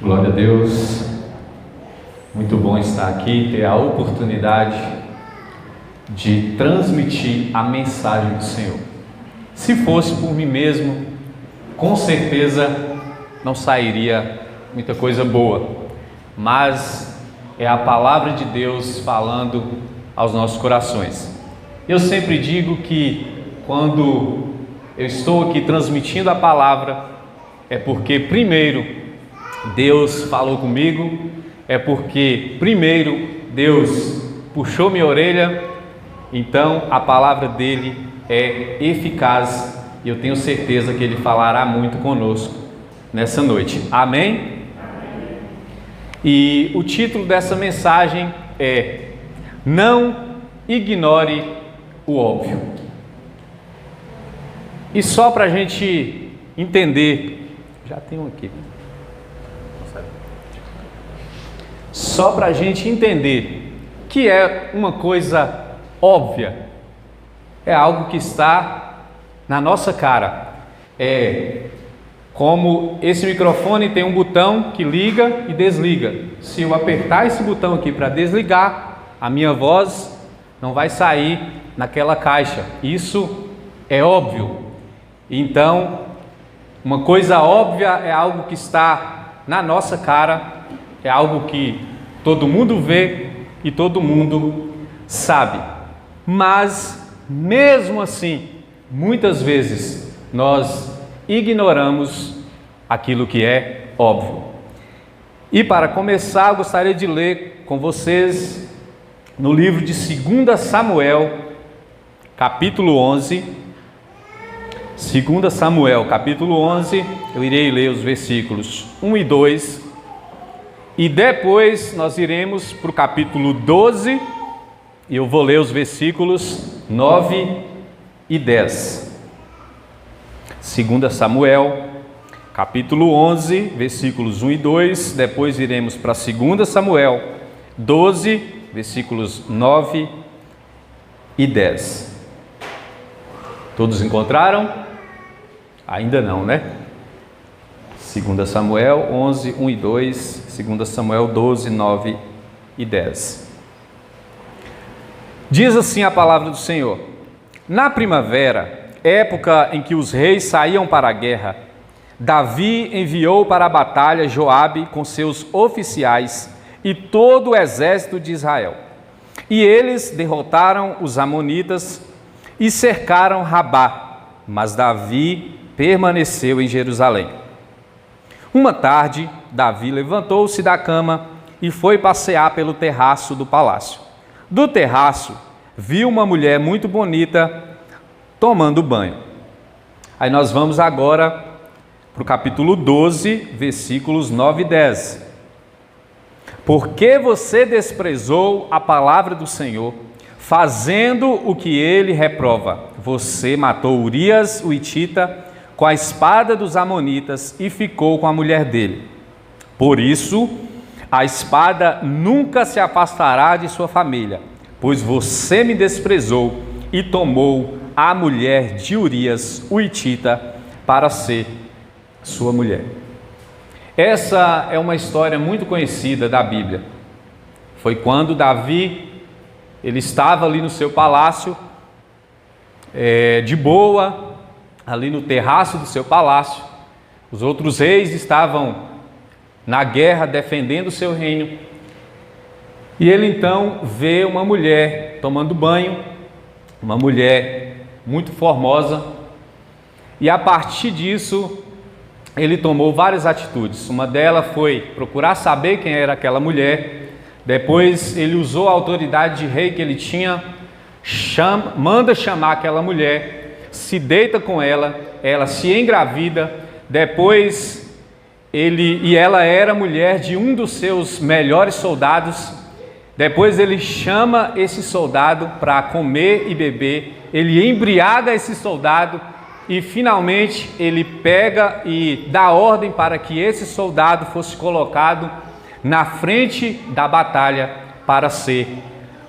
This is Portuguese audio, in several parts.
Glória a Deus, muito bom estar aqui, ter a oportunidade de transmitir a mensagem do Senhor. Se fosse por mim mesmo, com certeza não sairia muita coisa boa, mas é a palavra de Deus falando aos nossos corações. Eu sempre digo que quando eu estou aqui transmitindo a palavra, é porque primeiro Deus falou comigo, é porque primeiro Deus puxou minha orelha, então a palavra dele é eficaz e eu tenho certeza que ele falará muito conosco nessa noite. Amém? E o título dessa mensagem é: Não ignore o óbvio. E só para a gente entender, já tem um aqui. Só para a gente entender que é uma coisa óbvia, é algo que está na nossa cara. É como esse microfone tem um botão que liga e desliga. Se eu apertar esse botão aqui para desligar, a minha voz não vai sair naquela caixa. Isso é óbvio. Então, uma coisa óbvia é algo que está na nossa cara, é algo que todo mundo vê e todo mundo sabe. Mas, mesmo assim, muitas vezes nós ignoramos aquilo que é óbvio. E para começar, eu gostaria de ler com vocês no livro de 2 Samuel, capítulo 11. 2 Samuel, capítulo 11, eu irei ler os versículos 1 e 2. E depois nós iremos para o capítulo 12 e eu vou ler os versículos 9 e 10. 2 Samuel, capítulo 11, versículos 1 e 2. Depois iremos para 2 Samuel 12, versículos 9 e 10. Todos encontraram? Ainda não, né? 2 Samuel 11, 1 e 2, 2 Samuel 12, 9 e 10. Diz assim a palavra do Senhor: Na primavera, época em que os reis saíam para a guerra, Davi enviou para a batalha Joabe com seus oficiais e todo o exército de Israel. E eles derrotaram os amonitas e cercaram Rabá, mas Davi permaneceu em Jerusalém. Uma tarde, Davi levantou-se da cama e foi passear pelo terraço do palácio. Do terraço, viu uma mulher muito bonita tomando banho. Aí nós vamos agora para o capítulo 12, versículos 9 e 10. Por que você desprezou a palavra do Senhor, fazendo o que ele reprova? Você matou Urias, o hitita, com a espada dos amonitas e ficou com a mulher dele. Por isso, a espada nunca se afastará de sua família, pois você me desprezou e tomou a mulher de Urias, o hitita, para ser sua mulher. Essa é uma história muito conhecida da Bíblia. Foi quando Davi, ele estava ali no seu palácio, de boa, ali no terraço do seu palácio. Os outros reis estavam na guerra defendendo o seu reino. E ele então vê uma mulher tomando banho, uma mulher muito formosa. E a partir disso, ele tomou várias atitudes. Uma delas foi procurar saber quem era aquela mulher. Depois ele usou a autoridade de rei que ele tinha, manda chamar aquela mulher, se deita com ela, ela se engravida. Depois ela era mulher de um dos seus melhores soldados. Depois ele chama esse soldado para comer e beber, ele embriaga esse soldado e finalmente ele pega e dá ordem para que esse soldado fosse colocado na frente da batalha para ser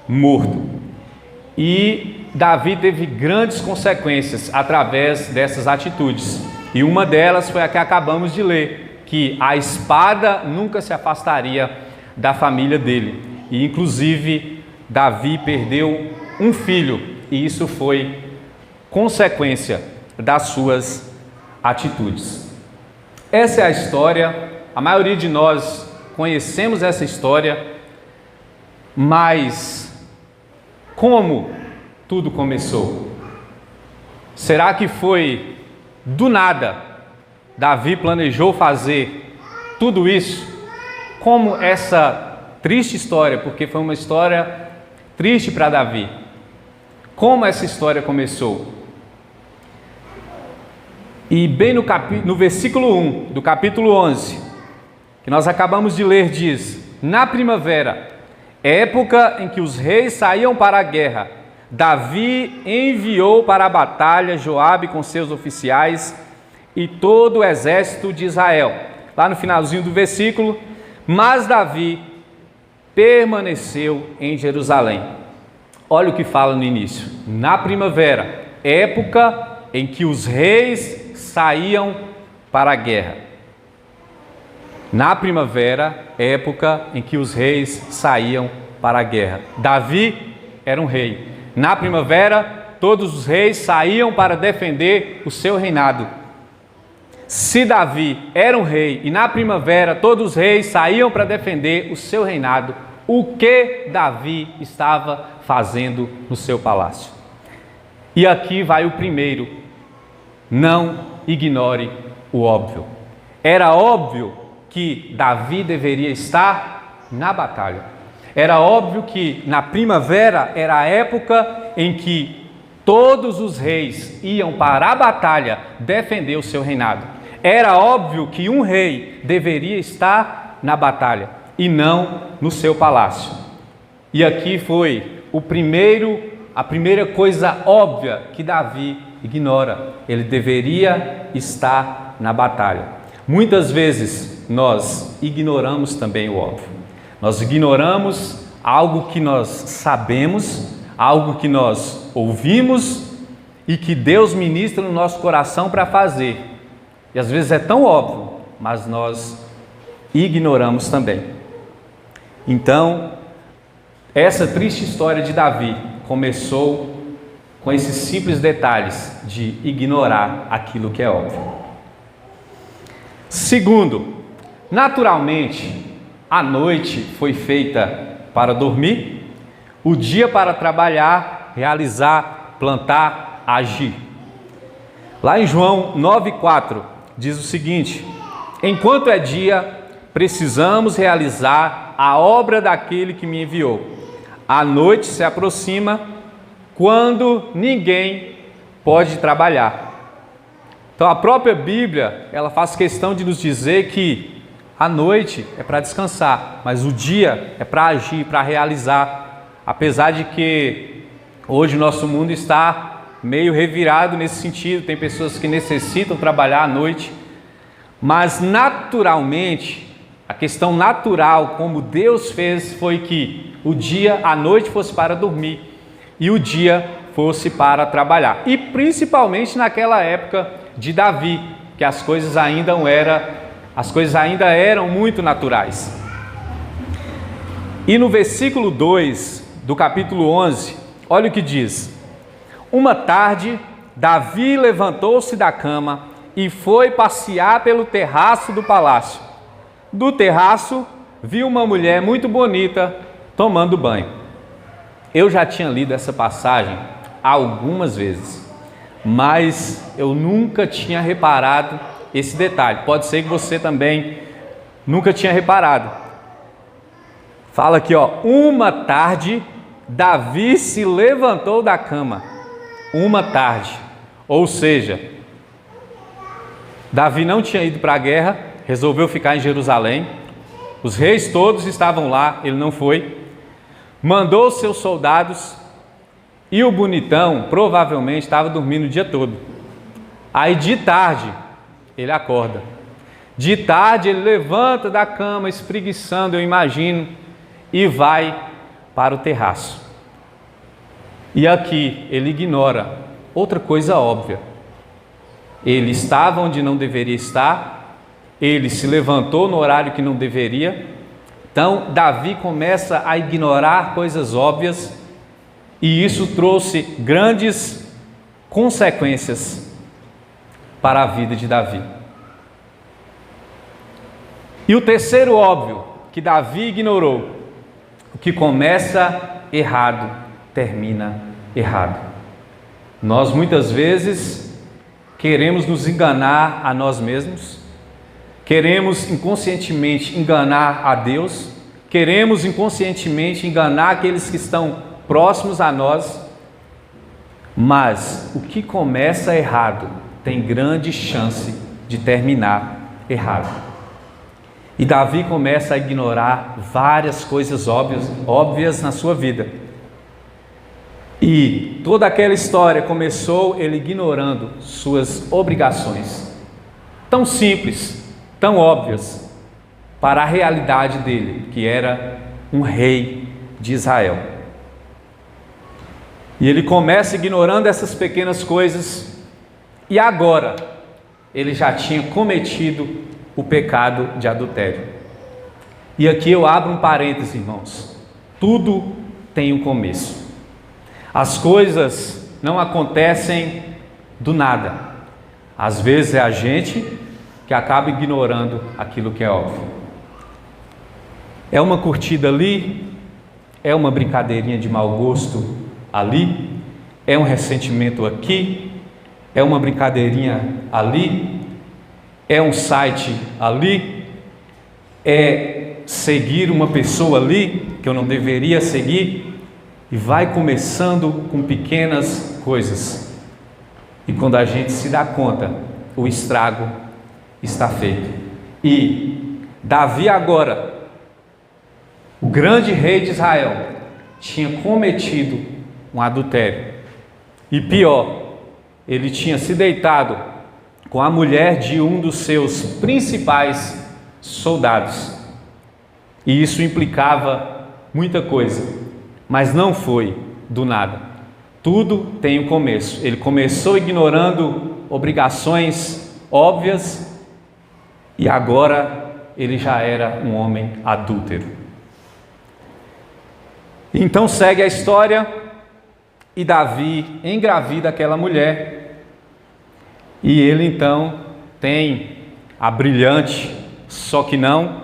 morto. E Davi teve grandes consequências através dessas atitudes. E uma delas foi a que acabamos de ler. que a espada nunca se afastaria da família dele. E inclusive Davi perdeu um filho, e isso foi consequência das suas atitudes. Essa é a história, a maioria de nós conhecemos essa história, mas como tudo começou? Será que foi do nada? Davi planejou fazer tudo isso? Como essa triste história, porque foi uma história triste para Davi. Como essa história começou? E bem no versículo 1 do capítulo 11, que nós acabamos de ler, diz: na primavera, época em que os reis saíam para a guerra, Davi enviou para a batalha Joabe com seus oficiais e todo o exército de Israel. Lá no finalzinho do versículo, mas Davi permaneceu em Jerusalém. Olha o que fala no início: na primavera, época em que os reis saíam para a guerra. Na primavera, época em que os reis saíam para a guerra. Davi era um rei. Na primavera, todos os reis saíam para defender o seu reinado. Se Davi era um rei e na primavera todos os reis saíam para defender o seu reinado, o que Davi estava fazendo no seu palácio? E aqui vai o primeiro: não ignore o óbvio. Era óbvio que Davi deveria estar na batalha. Era óbvio que na primavera era a época em que todos os reis iam para a batalha defender o seu reinado. Era óbvio que um rei deveria estar na batalha e não no seu palácio. E aqui foi a primeira coisa óbvia que Davi ignora. Ele deveria estar na batalha. Muitas vezes nós ignoramos também o óbvio. Nós ignoramos algo que nós sabemos, algo que nós ouvimos e que Deus ministra no nosso coração para fazer. E às vezes é tão óbvio, mas nós ignoramos também. Então, essa triste história de Davi começou com esses simples detalhes de ignorar aquilo que é óbvio. Segundo, naturalmente, a noite foi feita para dormir, o dia para trabalhar, realizar, plantar, agir. Lá em João 9,4 diz o seguinte: enquanto é dia, precisamos realizar a obra daquele que me enviou. A noite se aproxima, quando ninguém pode trabalhar. Então a própria Bíblia, ela faz questão de nos dizer que a noite é para descansar, mas o dia é para agir, para realizar. Apesar de que hoje o nosso mundo está meio revirado nesse sentido, tem pessoas que necessitam trabalhar à noite, mas naturalmente, a questão natural, como Deus fez, foi que a noite fosse para dormir e o dia fosse para trabalhar. E principalmente naquela época de Davi, que as coisas ainda eram muito naturais. E no versículo 2 do capítulo 11, olha o que diz: uma tarde, Davi levantou-se da cama e foi passear pelo terraço do palácio. Do terraço, viu uma mulher muito bonita tomando banho. Eu já tinha lido essa passagem algumas vezes, mas eu nunca tinha reparado esse detalhe. Pode ser que você também nunca tinha reparado. Fala aqui, uma tarde, Davi se levantou da cama. Uma tarde. Ou seja, Davi não tinha ido para a guerra, resolveu ficar em Jerusalém. Os reis todos estavam lá, ele não foi. Mandou seus soldados e o bonitão provavelmente estava dormindo o dia todo. Aí de tarde ele acorda. De tarde ele levanta da cama, espreguiçando, eu imagino, e vai para o terraço. E aqui ele ignora outra coisa óbvia. Ele estava onde não deveria estar ele se levantou no horário que não deveria. Então, Davi começa a ignorar coisas óbvias e isso trouxe grandes consequências para a vida de Davi. E o terceiro óbvio que Davi ignorou: o que começa errado, termina errado. Nós muitas vezes queremos nos enganar a nós mesmos, queremos inconscientemente enganar a Deus, queremos inconscientemente enganar aqueles que estão próximos a nós, mas o que começa errado tem grande chance de terminar errado. E Davi começa a ignorar várias coisas óbvias na sua vida. E toda aquela história começou ele ignorando suas obrigações, tão simples, tão óbvias, para a realidade dele, que era um rei de Israel. E ele começa ignorando essas pequenas coisas, e agora ele já tinha cometido o pecado de adultério. E aqui eu abro um parêntese, irmãos. Tudo tem um começo. As coisas não acontecem do nada. Às vezes é a gente que acaba ignorando aquilo que é óbvio. É uma curtida ali, é uma brincadeirinha de mau gosto ali, é um ressentimento aqui, é uma brincadeirinha ali, é um site ali, é seguir uma pessoa ali que eu não deveria seguir, e vai começando com pequenas coisas. E quando a gente se dá conta, o estrago está feito. E Davi agora, o grande rei de Israel, tinha cometido um adultério. E pior, ele tinha se deitado com a mulher de um dos seus principais soldados. E isso implicava muita coisa, mas não foi do nada. Tudo tem um começo. Ele começou ignorando obrigações óbvias e agora ele já era um homem adúltero. Então segue a história e Davi engravida aquela mulher. E ele então tem a brilhante, só que não,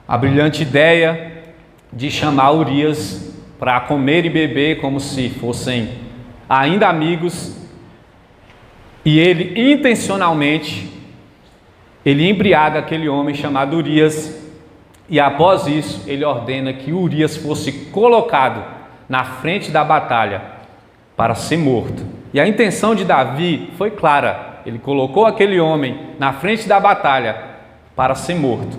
a brilhante ideia de chamar Urias para comer e beber como se fossem ainda amigos. E ele intencionalmente, ele embriaga aquele homem chamado Urias. E após isso, ele ordena que Urias fosse colocado na frente da batalha para ser morto. E a intenção de Davi foi clara. Ele colocou aquele homem na frente da batalha para ser morto.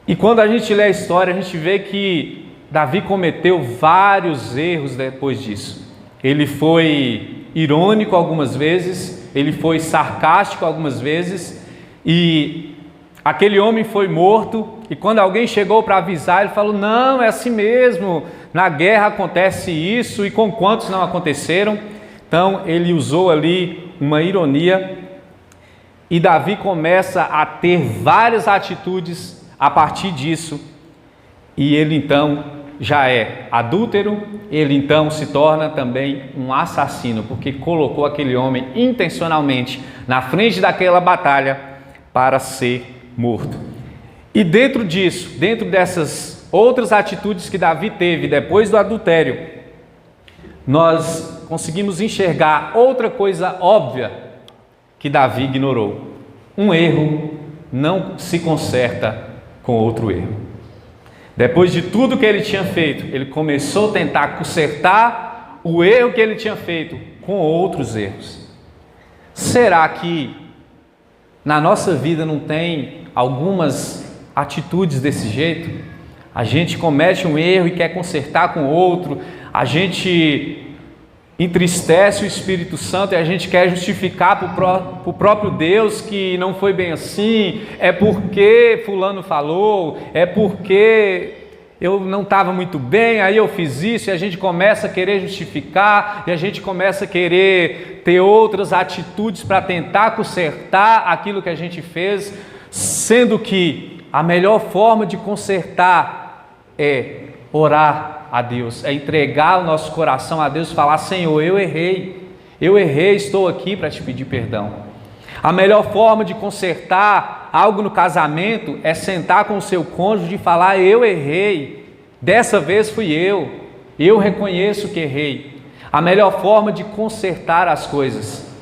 E quando a gente lê a história, a gente vê que Davi cometeu vários erros depois disso. Ele foi irônico algumas vezes, ele foi sarcástico algumas vezes, e aquele homem foi morto. E quando alguém chegou para avisar, ele falou: não, é assim mesmo, na guerra acontece isso, e com quantos não aconteceram? Então ele usou ali uma ironia, e Davi começa a ter várias atitudes a partir disso, e ele então já é adúltero, ele então se torna também um assassino, porque colocou aquele homem intencionalmente na frente daquela batalha para ser morto. E dentro disso, dentro dessas outras atitudes que Davi teve depois do adultério, nós conseguimos enxergar outra coisa óbvia que Davi ignorou. Um erro não se conserta com outro erro. Depois de tudo que ele tinha feito, ele começou a tentar consertar o erro que ele tinha feito com outros erros. Será que na nossa vida não tem algumas atitudes desse jeito? A gente comete um erro e quer consertar com outro, a gente entristece o Espírito Santo e a gente quer justificar para o próprio Deus que não foi bem assim, é porque fulano falou, é porque eu não estava muito bem, aí eu fiz isso, e a gente começa a querer justificar, e a gente começa a querer ter outras atitudes para tentar consertar aquilo que a gente fez. sendo que a melhor forma de consertar é orar a Deus, é entregar o nosso coração a Deus e falar: Senhor, eu errei, estou aqui para te pedir perdão. A melhor forma de consertar algo no casamento é sentar com o seu cônjuge e falar: eu errei, dessa vez fui eu reconheço que errei. A melhor forma de consertar as coisas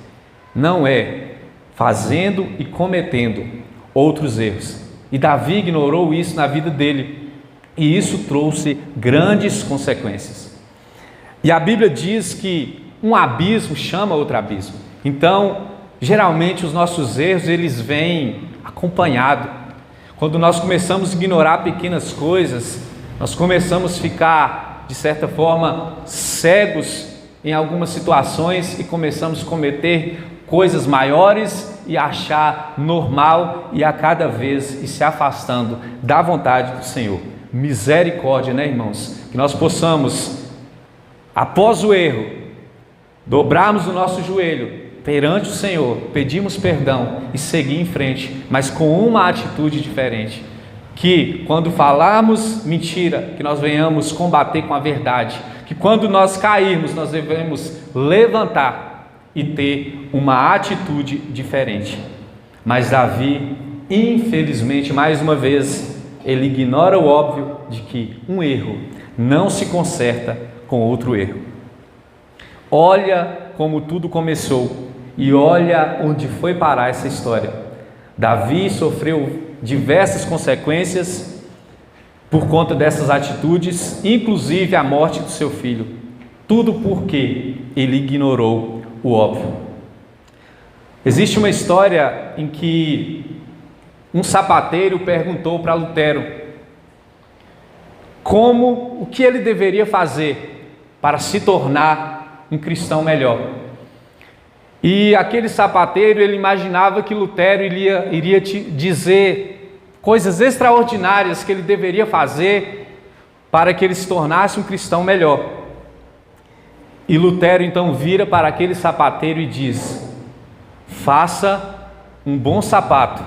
não é fazendo e cometendo outros erros. E Davi ignorou isso na vida dele, e isso trouxe grandes consequências. E a Bíblia diz que um abismo chama outro abismo. Então, geralmente os nossos erros, eles vêm acompanhados. Quando nós começamos a ignorar pequenas coisas, nós começamos a ficar, de certa forma, cegos em algumas situações e começamos a cometer coisas maiores e achar normal e a cada vez ir se afastando da vontade do Senhor. Misericórdia, né, irmãos? Que nós possamos, após o erro, dobrarmos o nosso joelho perante o Senhor, pedimos perdão e seguir em frente, mas com uma atitude diferente. Que quando falarmos mentira, que nós venhamos combater com a verdade. Que quando nós cairmos, nós devemos levantar e ter uma atitude diferente. Mas Davi, infelizmente, mais uma vez, ele ignora o óbvio de que um erro não se conserta com outro erro. Olha como tudo começou e olha onde foi parar essa história. Davi sofreu diversas consequências por conta dessas atitudes, inclusive a morte do seu filho. Tudo porque ele ignorou o óbvio. Existe uma história em que um sapateiro perguntou para Lutero o que ele deveria fazer para se tornar um cristão melhor. E aquele sapateiro, ele imaginava que Lutero iria te dizer coisas extraordinárias que ele deveria fazer para que ele se tornasse um cristão melhor. E Lutero então vira para aquele sapateiro e diz: faça um bom sapato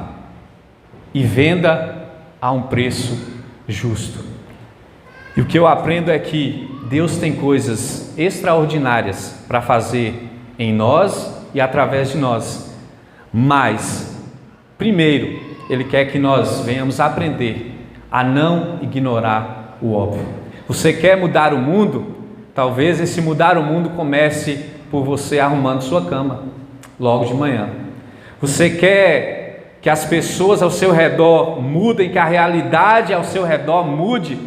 e venda a um preço justo. E o que eu aprendo é que Deus tem coisas extraordinárias para fazer em nós e através de nós, mas primeiro Ele quer que nós venhamos aprender a não ignorar o óbvio. Você quer mudar o mundo? Talvez esse mudar o mundo comece por você arrumando sua cama logo de manhã. Você quer que as pessoas ao seu redor mudem, que a realidade ao seu redor mude?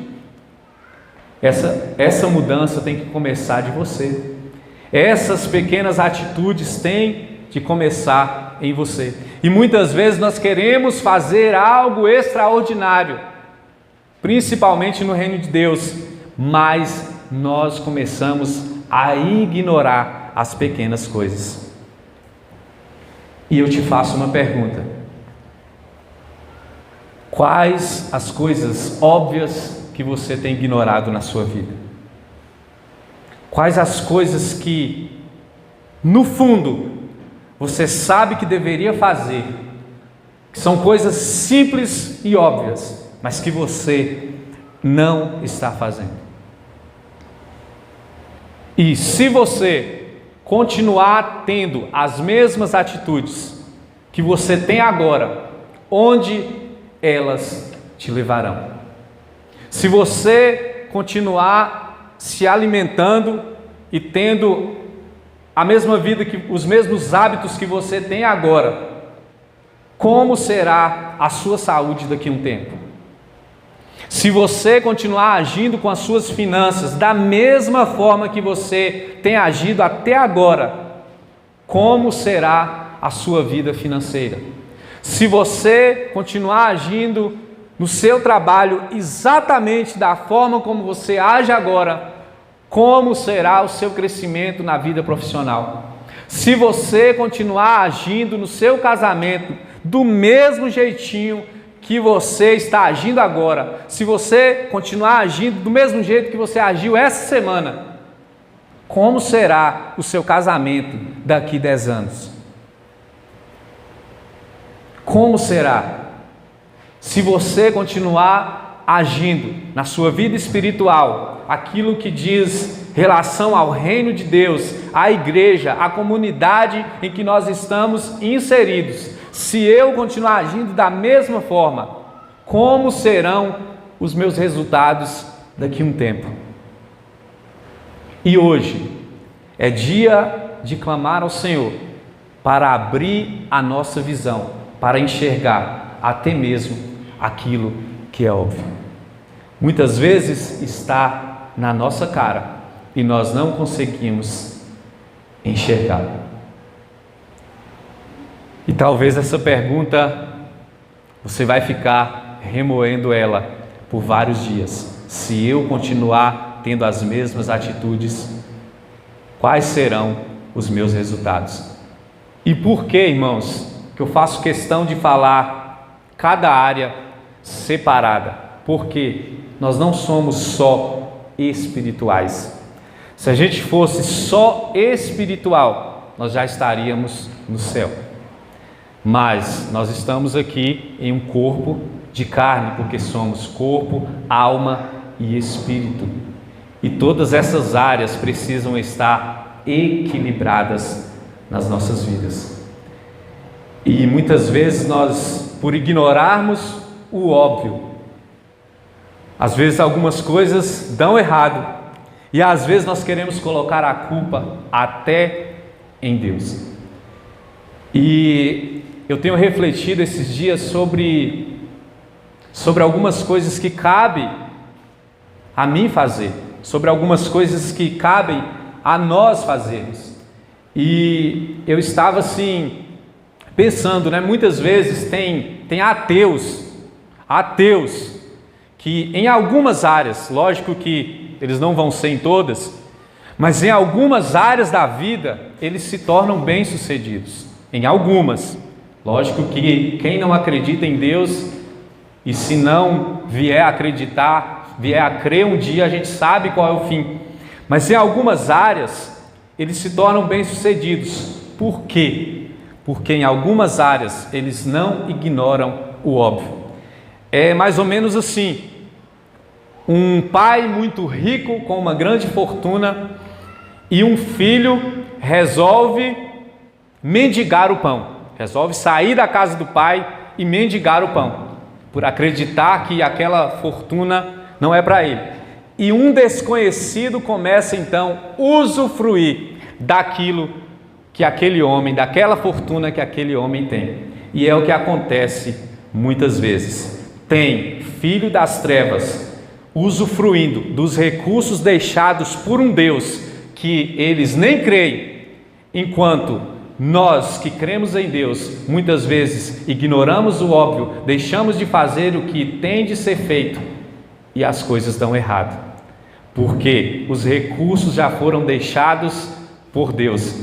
Essa mudança tem que começar de você. Essas pequenas atitudes têm de começar em você. E muitas vezes nós queremos fazer algo extraordinário, principalmente no reino de Deus, mas nós começamos a ignorar as pequenas coisas. E eu te faço uma pergunta: quais as coisas óbvias que você tem ignorado na sua vida? Quais as coisas que, no fundo, você sabe que deveria fazer, que são coisas simples e óbvias, mas que você não está fazendo? E se você continuar tendo as mesmas atitudes que você tem agora, onde elas te levarão? Se você continuar se alimentando e tendo a mesma vida, os mesmos hábitos que você tem agora, como será a sua saúde daqui a um tempo? Se você continuar agindo com as suas finanças da mesma forma que você tem agido até agora, como será a sua vida financeira? Se você continuar agindo no seu trabalho exatamente da forma como você age agora, como será o seu crescimento na vida profissional? Se você continuar agindo no seu casamento do mesmo jeitinho que você está agindo agora, se você continuar agindo do mesmo jeito que você agiu essa semana, como será o seu casamento daqui 10 anos? Como será? Se você continuar agindo na sua vida espiritual, aquilo que diz relação ao reino de Deus, à igreja, à comunidade em que nós estamos inseridos, se eu continuar agindo da mesma forma, como serão os meus resultados daqui a um tempo? E hoje é dia de clamar ao Senhor para abrir a nossa visão, para enxergar até mesmo aquilo que é óbvio. Muitas vezes está na nossa cara e nós não conseguimos enxergar. E talvez essa pergunta você vai ficar remoendo ela por vários dias. Se eu continuar tendo as mesmas atitudes, quais serão os meus resultados? E por que, irmãos, que eu faço questão de falar cada área separada? Porque nós não somos só espirituais. Se a gente fosse só espiritual, nós já estaríamos no céu. Mas nós estamos aqui em um corpo de carne, porque somos corpo, alma e espírito. E todas essas áreas precisam estar equilibradas nas nossas vidas. E muitas vezes nós, por ignorarmos o óbvio, às vezes algumas coisas dão errado. E às vezes nós queremos colocar a culpa até em Deus. E eu tenho refletido esses dias sobre algumas coisas que cabe a mim fazer, sobre algumas coisas que cabem a nós fazermos. E eu estava assim, pensando, muitas vezes tem ateus que em algumas áreas, lógico que eles não vão ser em todas, mas em algumas áreas da vida eles se tornam bem-sucedidos, em algumas. Lógico que quem não acredita em Deus, e se não vier a acreditar, vier a crer um dia, a gente sabe qual é o fim. Mas em algumas áreas eles se tornam bem-sucedidos. Por quê? Porque em algumas áreas eles não ignoram o óbvio. É mais ou menos assim: um pai muito rico com uma grande fortuna e um filho resolve mendigar o pão, resolve sair da casa do pai e mendigar o pão, por acreditar que aquela fortuna não é para ele. E um desconhecido começa então a usufruir daquilo que aquele homem, daquela fortuna que aquele homem tem. E é o que acontece muitas vezes. Tem filho das trevas usufruindo dos recursos deixados por um Deus que eles nem creem, enquanto nós que cremos em Deus, muitas vezes ignoramos o óbvio, deixamos de fazer o que tem de ser feito e as coisas dão errado, porque os recursos já foram deixados por Deus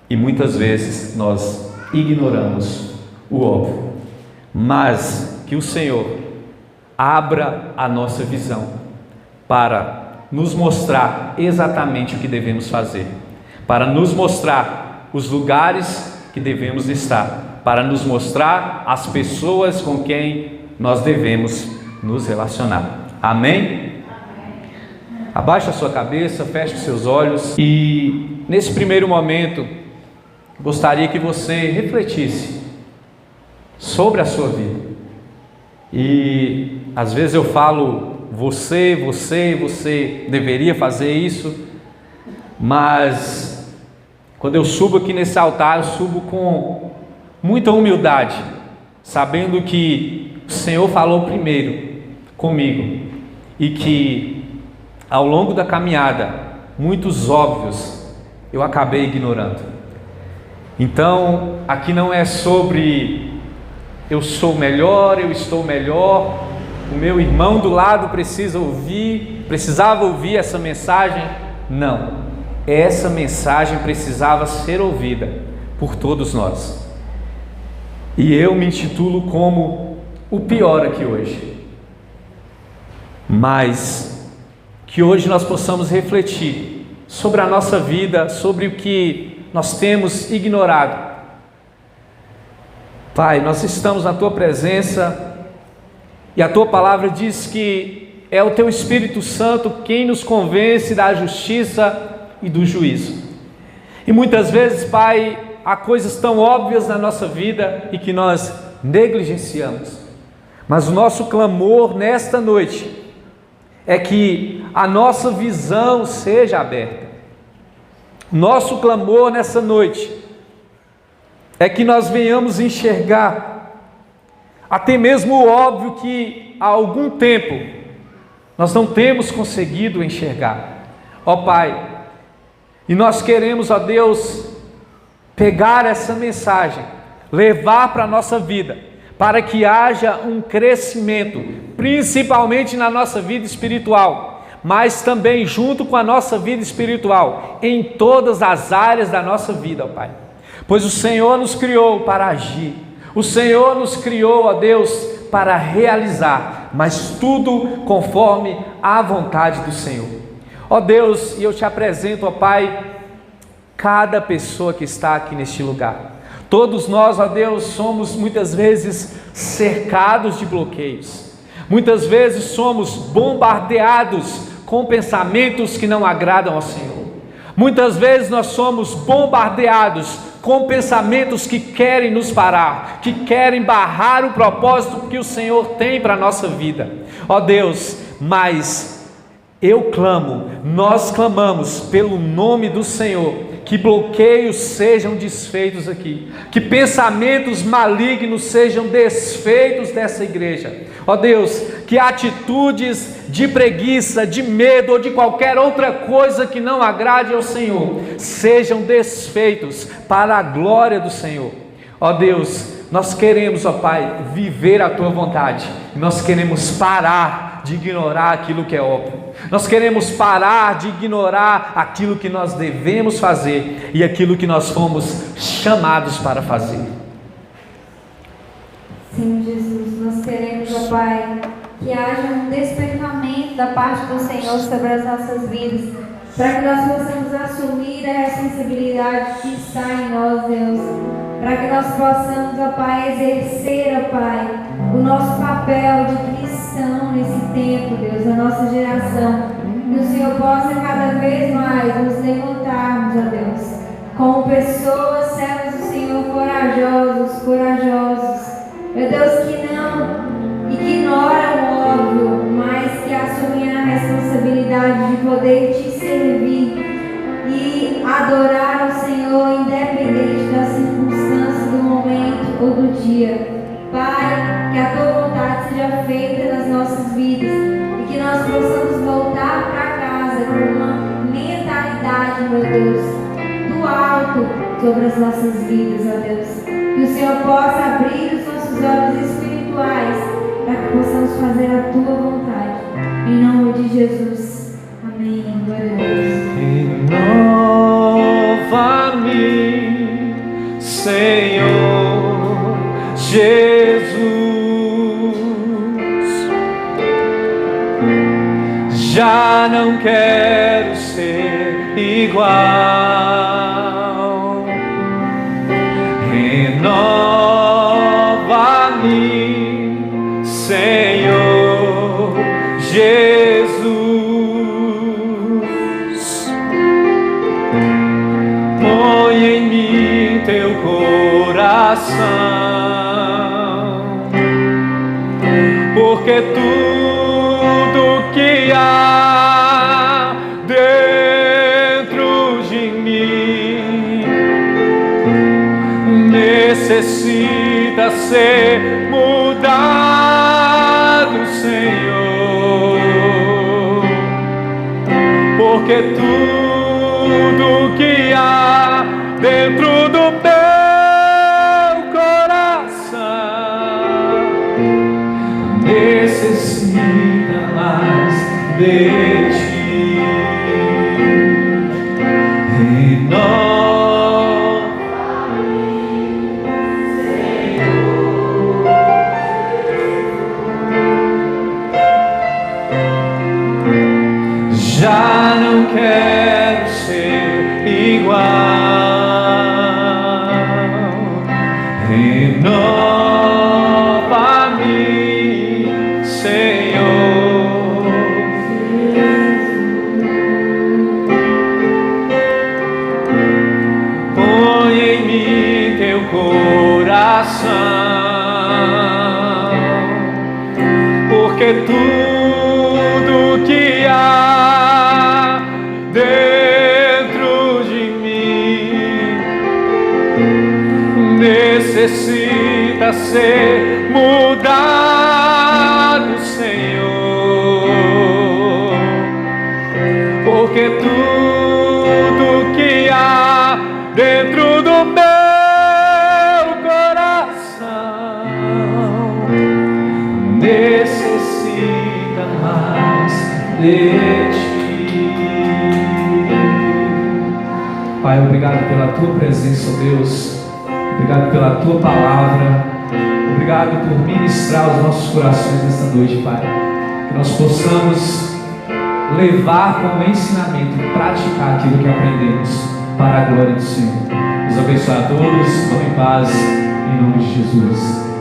e muitas vezes nós ignoramos o óbvio. Mas que o Senhor abra a nossa visão para nos mostrar exatamente o que devemos fazer, para nos mostrar os lugares que devemos estar, para nos mostrar as pessoas com quem nós devemos nos relacionar. Amém? Abaixe a sua cabeça, feche os seus olhos e nesse primeiro momento gostaria que você refletisse sobre a sua vida. E às vezes eu falo você deveria fazer isso, mas quando eu subo aqui nesse altar, eu subo com muita humildade, sabendo que o Senhor falou primeiro comigo e que ao longo da caminhada, muitos óbvios eu acabei ignorando. Então, aqui não é sobre eu sou melhor, eu estou melhor, o meu irmão do lado precisava ouvir essa mensagem. Não, essa mensagem precisava ser ouvida por todos nós. E eu me intitulo como o pior aqui hoje. Mas que hoje nós possamos refletir sobre a nossa vida, sobre o que nós temos ignorado. Pai, nós estamos na Tua presença E a tua palavra diz que é o teu Espírito Santo quem nos convence da justiça e do juízo. E muitas vezes, Pai, há coisas tão óbvias na nossa vida e que nós negligenciamos. Mas o nosso clamor nesta noite é que a nossa visão seja aberta. Nosso clamor nessa noite é que nós venhamos enxergar até mesmo o óbvio que há algum tempo nós não temos conseguido enxergar. Ó Pai, e nós queremos, ó Deus, pegar essa mensagem, levar para a nossa vida, para que haja um crescimento, principalmente na nossa vida espiritual, mas também junto com a nossa vida espiritual, em todas as áreas da nossa vida, ó Pai. Pois o Senhor nos criou para agir, o Senhor nos criou, ó Deus, para realizar, mas tudo conforme a vontade do Senhor. Ó Deus, e eu te apresento, ó Pai, cada pessoa que está aqui neste lugar. Todos nós, ó Deus, somos muitas vezes cercados de bloqueios. Muitas vezes somos bombardeados com pensamentos que não agradam ao Senhor. Muitas vezes nós somos bombardeados com pensamentos que querem nos parar, que querem barrar o propósito que o Senhor tem para a nossa vida. Ó Deus, mas eu clamo, nós clamamos pelo nome do Senhor, que bloqueios sejam desfeitos aqui, que pensamentos malignos sejam desfeitos dessa igreja. Ó Deus, que atitudes de preguiça, de medo ou de qualquer outra coisa que não agrade ao Senhor, sejam desfeitos para a glória do Senhor. Ó Deus, nós queremos, ó Pai, viver a Tua vontade, nós queremos parar de ignorar aquilo que é óbvio, nós queremos parar de ignorar aquilo que nós devemos fazer e aquilo que nós fomos chamados para fazer. Senhor Jesus, nós queremos, ó Pai, que haja um despertamento da parte do Senhor sobre as nossas vidas, para que nós possamos assumir a responsabilidade que está em nós, Deus, para que nós possamos, ó Pai, exercer, ó Pai, o nosso papel de cristão nesse tempo, Deus, na nossa geração, que o Senhor possa cada vez mais nos levantarmos, ó Deus, como pessoas, servos do Senhor, corajosos, meu Deus, que não ignoram o óbvio, mas que assumem a responsabilidade de poder te servir e adorar o Senhor, independente das circunstâncias do momento ou do dia. Pai, que a Tua vontade seja feita nas nossas vidas e que nós possamos voltar para casa com uma mentalidade, meu Deus, do alto sobre as nossas vidas, ó Deus. Que o Senhor possa abrir os nossos olhos espirituais para que possamos fazer a Tua vontade. Em nome de Jesus. Amém. Glória a Deus. Renova-me, Senhor Jesus. Já não quero ser igual. Renova-me, Senhor Jesus. Põe em mim teu coração, porque tudo que há dentro de mim necessita ser mudado, Senhor, porque tudo que há dentro do meu coração necessita mais de ti. Já não quero ser igual. Renova-me, tudo que há dentro de mim necessita ser mudado, Senhor, porque tudo que há dentro do meu coração necessita mais de Ti. Pai, obrigado pela Tua presença, Deus. Obrigado pela Tua palavra. Obrigado por ministrar os nossos corações nesta noite, Pai. Que nós possamos levar como ensinamento e praticar aquilo que aprendemos para a glória do Senhor. Deus abençoe a todos. Vão em paz, em nome de Jesus.